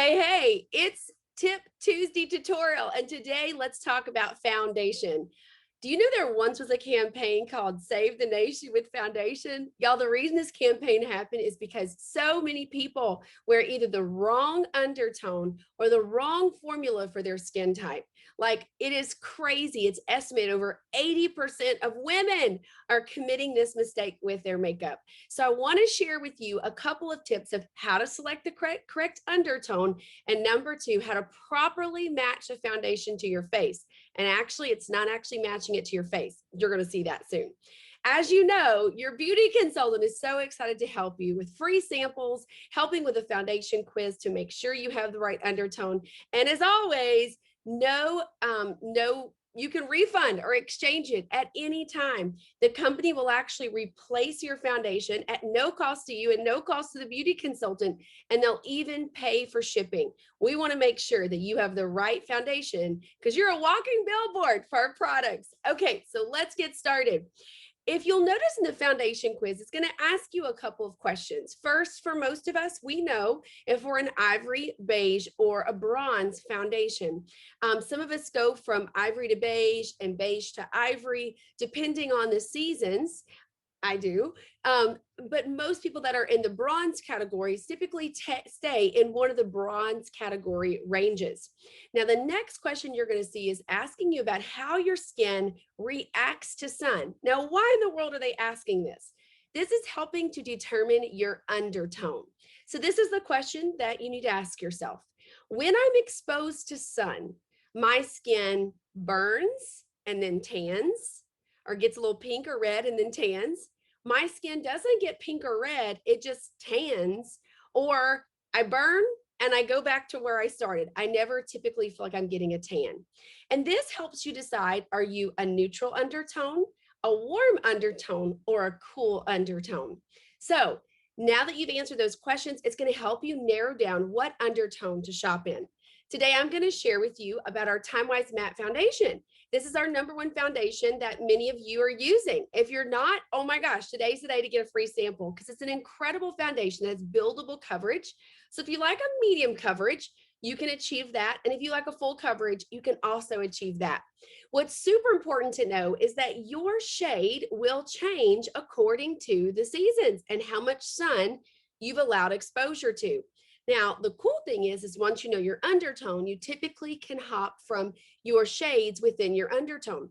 Hey, it's Tip Tuesday tutorial, and today let's talk about foundation. Do you know there once was a campaign called Save the Nation with Foundation? Y'all, the reason this campaign happened is because so many people wear either the wrong undertone or the wrong formula for their skin type. Like, it is crazy. It's estimated over 80% of women are committing this mistake with their makeup. So I want to share with you a couple of tips of how to select the correct undertone, and number two, how to properly match the foundation to your face. And actually, it's not actually matching it to your face. You're going to see that soon. As you know, your beauty consultant is so excited to help you with free samples, helping with a foundation quiz to make sure you have the right undertone. And as always, you can refund or exchange it at any time. The company will actually replace your foundation at no cost to you and no cost to the beauty consultant, and they'll even pay for shipping. We want to make sure that you have the right foundation because you're a walking billboard for our products. Okay, so let's get started. If you'll notice in the foundation quiz, it's going to ask you a couple of questions. First, for most of us, we know if we're an ivory, beige, or a bronze foundation. Some of us go from ivory to beige and beige to ivory, depending on the seasons. I do. But most people that are in the bronze categories typically stay in one of the bronze category ranges. Now, the next question you're going to see is asking you about how your skin reacts to sun. Now, why in the world are they asking this? This is helping to determine your undertone. So this is the question that you need to ask yourself. When I'm exposed to sun, my skin burns and then tans, or gets a little pink or red and then tans. My skin doesn't get pink or red, it just tans, or I burn and I go back to where I started. I never typically feel like I'm getting a tan. And this helps you decide, are you a neutral undertone, a warm undertone, or a cool undertone? So now that you've answered those questions, it's going to help you narrow down what undertone to shop in. Today, I'm going to share with you about our Time Wise Matte Foundation. This is our #1 foundation that many of you are using. If you're not, oh my gosh, today's the day to get a free sample because it's an incredible foundation that has buildable coverage. So if you like a medium coverage, you can achieve that. And if you like a full coverage, you can also achieve that. What's super important to know is that your shade will change according to the seasons and how much sun you've allowed exposure to. Now, the cool thing is once you know your undertone, you typically can hop from your shades within your undertone.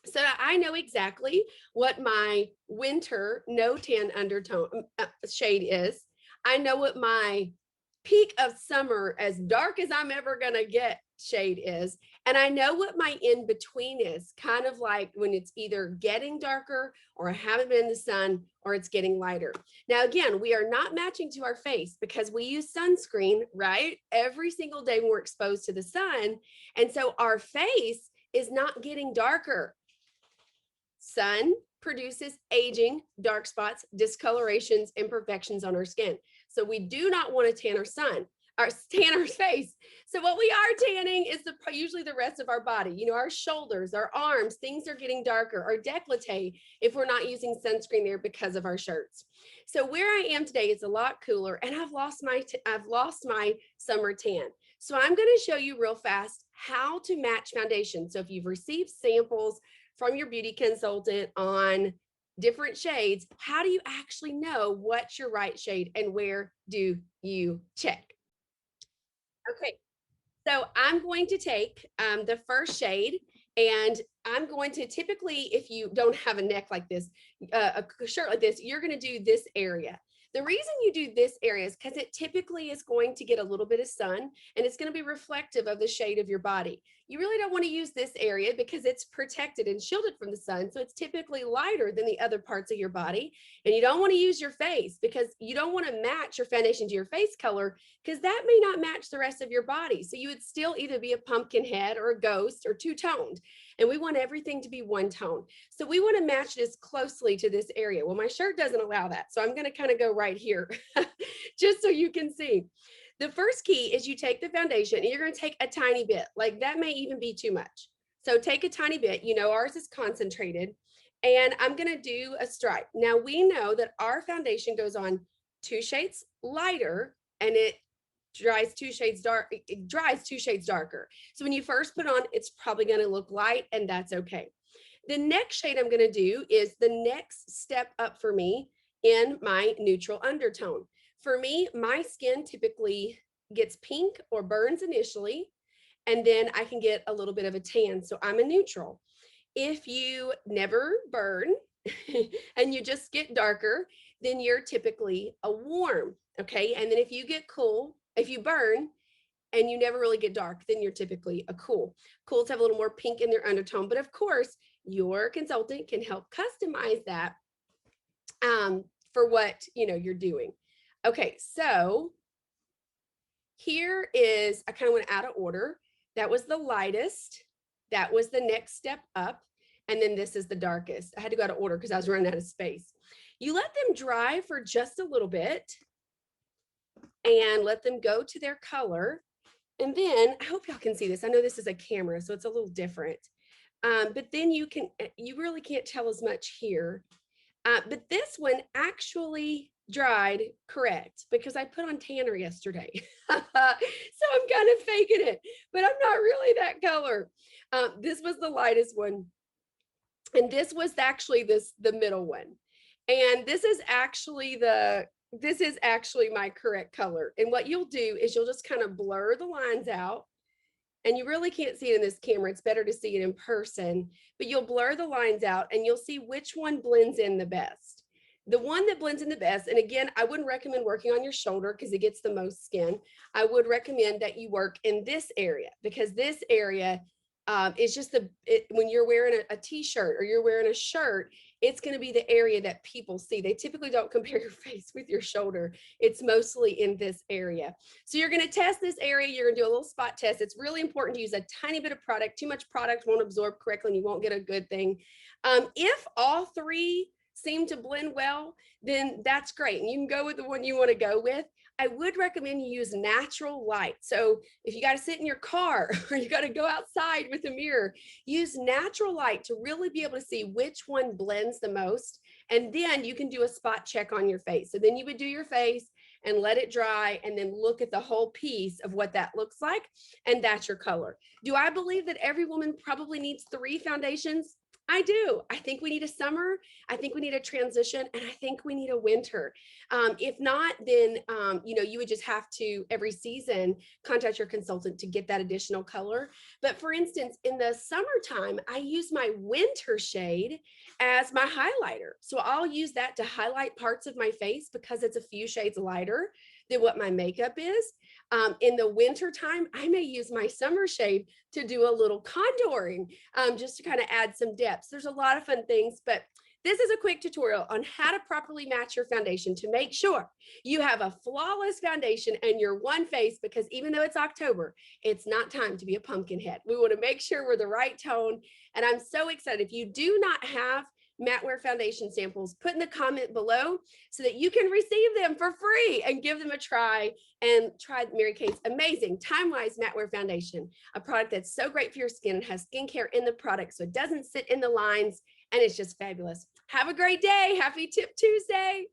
So I know exactly what my winter no tan undertone shade is. I know what my peak of summer, as dark as I'm ever going to get, shade is. And I know what my in between is, kind of like when it's either getting darker or I haven't been in the sun or it's getting lighter. Now, again, we are not matching to our face because we use sunscreen, right? Every single day when we're exposed to the sun. And so our face is not getting darker. Sun produces aging, dark spots, discolorations, imperfections on our skin. So we do not want to tan our face. So what we are tanning is usually the rest of our body. You know, our shoulders, our arms, things are getting darker, our décolleté if we're not using sunscreen there because of our shirts. So where I am today is a lot cooler, and I've lost my summer tan. So I'm going to show you real fast how to match foundation. So if you've received samples from your beauty consultant on different shades, how do you actually know what's your right shade and where do you check? Okay, so I'm going to take the first shade, and I'm going to typically, if you don't have a neck like this, a shirt like this, you're going to do this area. The reason you do this area is because it typically is going to get a little bit of sun, and it's going to be reflective of the shade of your body. You really don't want to use this area because it's protected and shielded from the sun. So it's typically lighter than the other parts of your body. And you don't want to use your face because you don't want to match your foundation to your face color because that may not match the rest of your body. So you would still either be a pumpkin head or a ghost or two-toned. And we want everything to be one tone. So we want to match this closely to this area. Well, my shirt doesn't allow that. So I'm going to kind of go right here just so you can see. The first key is you take the foundation and you're going to take a tiny bit. Like that may even be too much. So take a tiny bit. You know, ours is concentrated. And I'm going to do a stripe. Now we know that our foundation goes on 2 shades lighter and it dries 2 shades dark, it dries 2 shades darker. So when you first put on, it's probably going to look light, and that's okay. The next shade I'm going to do is the next step up for me in my neutral undertone. For me, my skin typically gets pink or burns initially, and then I can get a little bit of a tan. So I'm a neutral. If you never burn and you just get darker, then you're typically a warm. Okay. And then if you get cool, if you burn and you never really get dark, then you're typically a cool. Cools have a little more pink in their undertone, but of course, your consultant can help customize that for what you're doing. Okay, so here is, I kind of went out of order. That was the lightest. That was the next step up. And then this is the darkest. I had to go out of order because I was running out of space. You let them dry for just a little bit and let them go to their color. And then I hope y'all can see this. I know this is a camera, so it's a little different. But then you really can't tell as much here. But this one actually dried correct because I put on tanner yesterday. So I'm kind of faking it, but I'm not really that color. This was the lightest one. And this was actually the middle one. And this is actually my correct color. And what you'll do is you'll just kind of blur the lines out. And you really can't see it in this camera. It's better to see it in person, but you'll blur the lines out and you'll see which one blends in the best. The one that blends in the best, and again, I wouldn't recommend working on your shoulder because it gets the most skin. I would recommend that you work in this area because this area is just when you're wearing a t-shirt or you're wearing a shirt, it's going to be the area that people see. They typically don't compare your face with your shoulder. It's mostly in this area. So you're going to test this area. You're going to do a little spot test. It's really important to use a tiny bit of product. Too much product won't absorb correctly and you won't get a good thing. If all three seem to blend well, then that's great. And you can go with the one you want to go with. I would recommend you use natural light. So if you got to sit in your car or you got to go outside with a mirror, use natural light to really be able to see which one blends the most. And then you can do a spot check on your face. So then you would do your face and let it dry and then look at the whole piece of what that looks like. And that's your color. Do I believe that every woman probably needs 3 foundations? I do. I think we need a summer. I think we need a transition, and I think we need a winter. If not, then you would just have to every season contact your consultant to get that additional color. But for instance, in the summertime, I use my winter shade as my highlighter. So I'll use that to highlight parts of my face because it's a few shades lighter than what my makeup is. In the winter time, I may use my summer shade to do a little contouring, just to kind of add some depth. There's a lot of fun things, but this is a quick tutorial on how to properly match your foundation to make sure you have a flawless foundation and your one face, because even though it's October, it's not time to be a pumpkin head. We want to make sure we're the right tone. And I'm so excited. If you do not have matte wear foundation samples, put in the comment below so that you can receive them for free and give them a try and try Mary Kate's amazing Time-Wise Matte Wear Foundation, a product that's so great for your skin and has skincare in the product so it doesn't sit in the lines, and it's just fabulous. Have a great day. Happy Tip Tuesday.